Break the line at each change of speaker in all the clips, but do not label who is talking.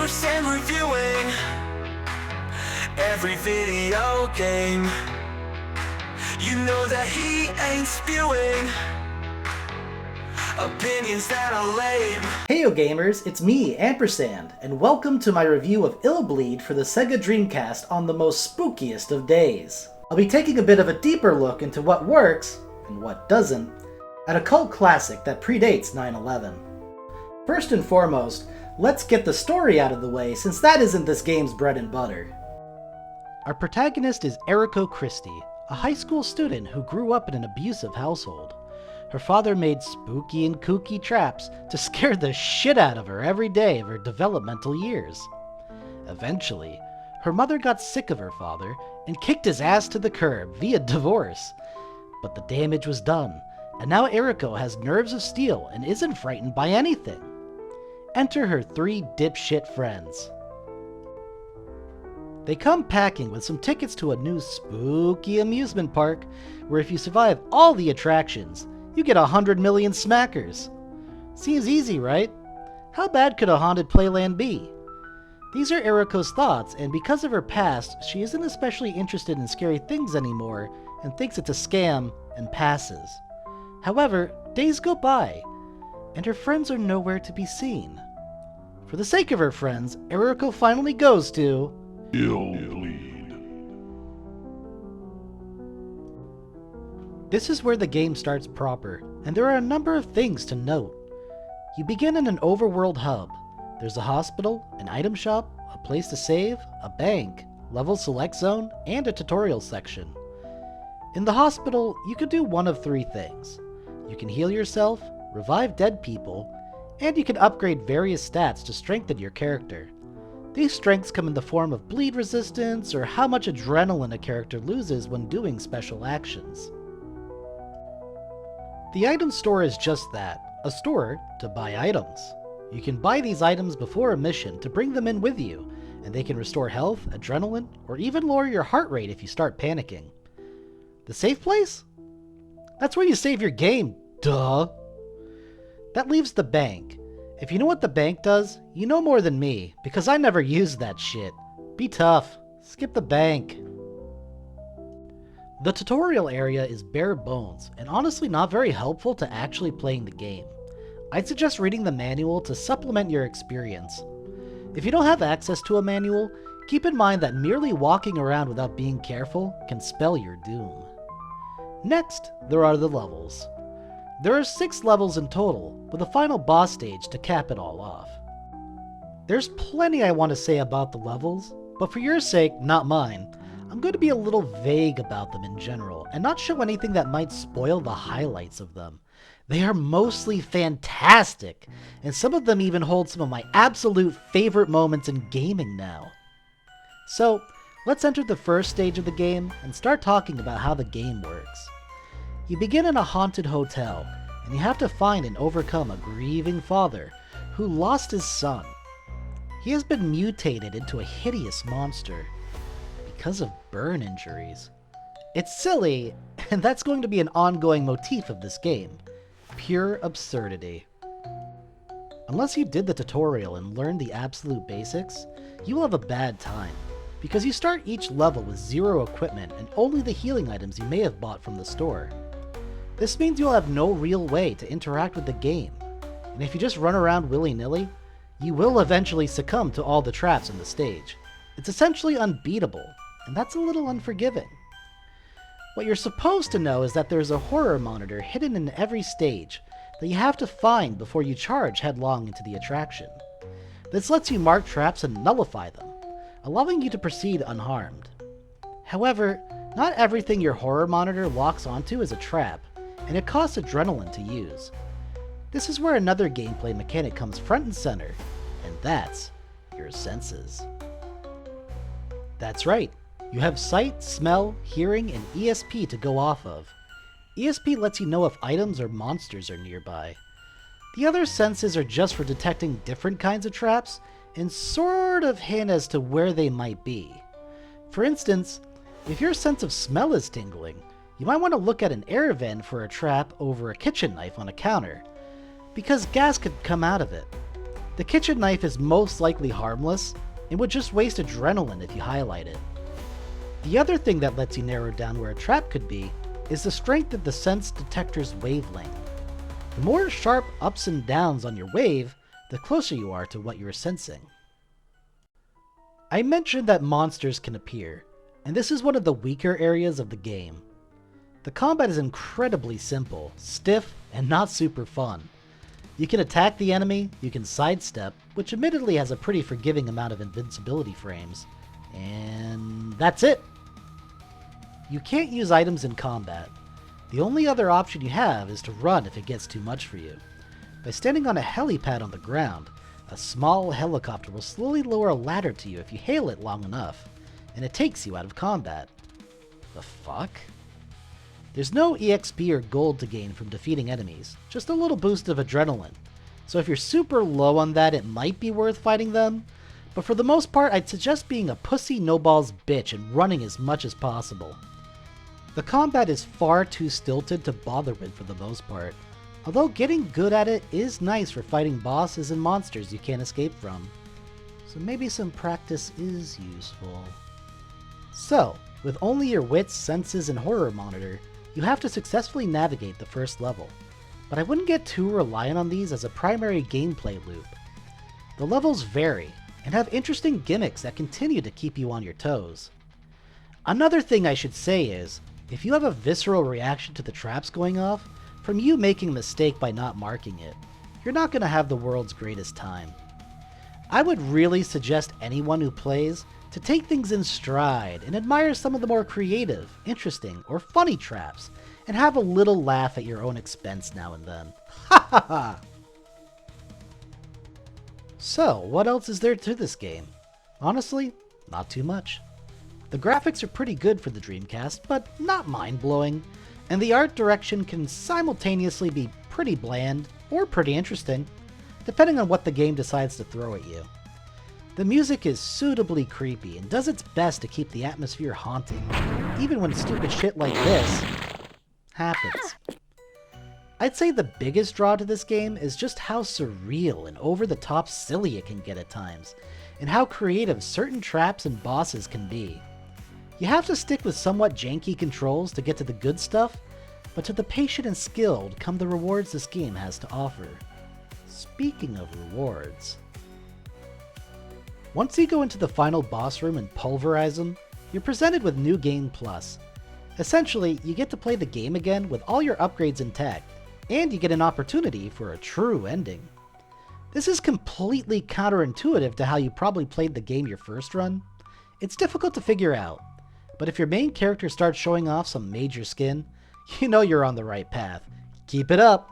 and reviewing every video game. You know that he ain't spewing opinions that are lame.
Heyo gamers, it's me, Ampersand, and welcome to my review of illbleed for the Sega Dreamcast on the most spookiest of days. I'll be taking a bit of a deeper look into what works, and what doesn't, at a cult classic that predates 9/11. First and foremost, let's get the story out of the way since that isn't this game's bread and butter. Our protagonist is Eriko Christie, a high school student who grew up in an abusive household. Her father made spooky and kooky traps to scare the shit out of her every day of her developmental years. Eventually, her mother got sick of her father and kicked his ass to the curb via divorce. But the damage was done, and now Eriko has nerves of steel and isn't frightened by anything. Enter her 3 dipshit friends. They come packing with some tickets to a new spooky amusement park where if you survive all the attractions, you get 100 million smackers. Seems easy, right? How bad could a haunted playland be? These are Eriko's thoughts, and because of her past, she isn't especially interested in scary things anymore and thinks it's a scam and passes. However, days go by, and her friends are nowhere to be seen. For the sake of her friends, Eriko finally goes to
illbleed.
This is where the game starts proper, and there are a number of things to note. You begin in an overworld hub. There's a hospital, an item shop, a place to save, a bank, level select zone, and a tutorial section. In the hospital, you can do one of 3 things. You can heal yourself, revive dead people, and you can upgrade various stats to strengthen your character. These strengths come in the form of bleed resistance or how much adrenaline a character loses when doing special actions. The item store is just that, a store to buy items. You can buy these items before a mission to bring them in with you, and they can restore health, adrenaline, or even lower your heart rate if you start panicking. The safe place? That's where you save your game, duh! That leaves the bank. If you know what the bank does, you know more than me, because I never used that shit. Be tough. Skip the bank. The tutorial area is bare bones, and honestly not very helpful to actually playing the game. I'd suggest reading the manual to supplement your experience. If you don't have access to a manual, keep in mind that merely walking around without being careful can spell your doom. Next, there are the levels. There are 6 levels in total, with a final boss stage to cap it all off. There's plenty I want to say about the levels, but for your sake, not mine, I'm going to be a little vague about them in general, and not show anything that might spoil the highlights of them. They are mostly fantastic, and some of them even hold some of my absolute favorite moments in gaming now. So, let's enter the first stage of the game and start talking about how the game works. You begin in a haunted hotel, and you have to find and overcome a grieving father who lost his son. He has been mutated into a hideous monster because of burn injuries. It's silly, and that's going to be an ongoing motif of this game. Pure absurdity. Unless you did the tutorial and learned the absolute basics, you will have a bad time, because you start each level with 0 equipment and only the healing items you may have bought from the store. This means you'll have no real way to interact with the game, and if you just run around willy-nilly, you will eventually succumb to all the traps in the stage. It's essentially unbeatable, and that's a little unforgiving. What you're supposed to know is that there's a horror monitor hidden in every stage that you have to find before you charge headlong into the attraction. This lets you mark traps and nullify them, allowing you to proceed unharmed. However, not everything your horror monitor locks onto is a trap, and it costs adrenaline to use. This is where another gameplay mechanic comes front and center, and that's your senses. That's right, you have sight, smell, hearing, and ESP to go off of. ESP lets you know if items or monsters are nearby. The other senses are just for detecting different kinds of traps, and sort of hint as to where they might be. For instance, if your sense of smell is tingling, you might want to look at an air vent for a trap over a kitchen knife on a counter, because gas could come out of it. The kitchen knife is most likely harmless and would just waste adrenaline if you highlight it. The other thing that lets you narrow down where a trap could be is the strength of the sense detector's wavelength. The more sharp ups and downs on your wave, the closer you are to what you are sensing. I mentioned that monsters can appear, and this is one of the weaker areas of the game. The combat is incredibly simple, stiff, and not super fun. You can attack the enemy, you can sidestep, which admittedly has a pretty forgiving amount of invincibility frames, and that's it! You can't use items in combat. The only other option you have is to run if it gets too much for you. By standing on a helipad on the ground, a small helicopter will slowly lower a ladder to you if you hail it long enough, and it takes you out of combat. The fuck? There's no EXP or gold to gain from defeating enemies, just a little boost of adrenaline. So if you're super low on that, it might be worth fighting them, but for the most part, I'd suggest being a pussy no-balls bitch and running as much as possible. The combat is far too stilted to bother with for the most part, although getting good at it is nice for fighting bosses and monsters you can't escape from. So maybe some practice is useful. So, with only your wits, senses, and horror monitor, you have to successfully navigate the first level, but I wouldn't get too reliant on these as a primary gameplay loop. The levels vary, and have interesting gimmicks that continue to keep you on your toes. Another thing I should say is, if you have a visceral reaction to the traps going off, from you making a mistake by not marking it, you're not going to have the world's greatest time. I would really suggest anyone who plays to take things in stride and admire some of the more creative, interesting, or funny traps, and have a little laugh at your own expense now and then. Ha ha ha! So, what else is there to this game? Honestly, not too much. The graphics are pretty good for the Dreamcast, but not mind-blowing, and the art direction can simultaneously be pretty bland or pretty interesting, depending on what the game decides to throw at you. The music is suitably creepy and does its best to keep the atmosphere haunting, even when stupid shit like this happens. I'd say the biggest draw to this game is just how surreal and over-the-top silly it can get at times, and how creative certain traps and bosses can be. You have to stick with somewhat janky controls to get to the good stuff, but to the patient and skilled come the rewards this game has to offer. Speaking of rewards, once you go into the final boss room and pulverize them, you're presented with New Game Plus. Essentially, you get to play the game again with all your upgrades intact, and you get an opportunity for a true ending. This is completely counterintuitive to how you probably played the game your first run. It's difficult to figure out, but if your main character starts showing off some major skin, you know you're on the right path. Keep it up!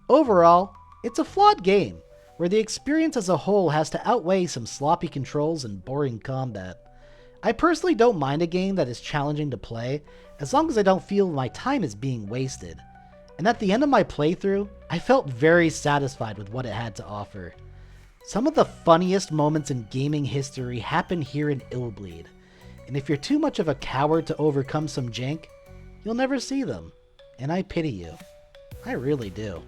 Overall, it's a flawed game, where the experience as a whole has to outweigh some sloppy controls and boring combat. I personally don't mind a game that is challenging to play, as long as I don't feel my time is being wasted. And at the end of my playthrough, I felt very satisfied with what it had to offer. Some of the funniest moments in gaming history happen here in illbleed, and if you're too much of a coward to overcome some jank, you'll never see them. And I pity you. I really do.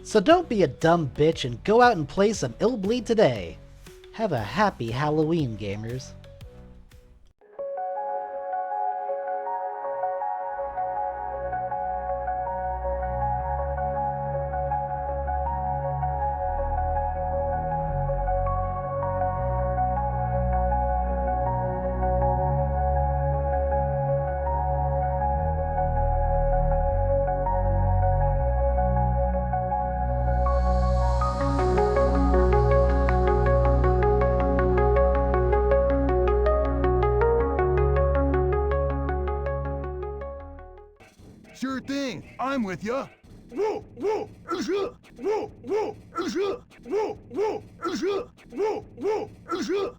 So don't be a dumb bitch and go out and play some illbleed today. Have a happy Halloween, gamers.
Sure thing, I'm with ya. Whoa, whoa, whoa, whoa, whoa, whoa, whoa, whoa, whoa, whoa.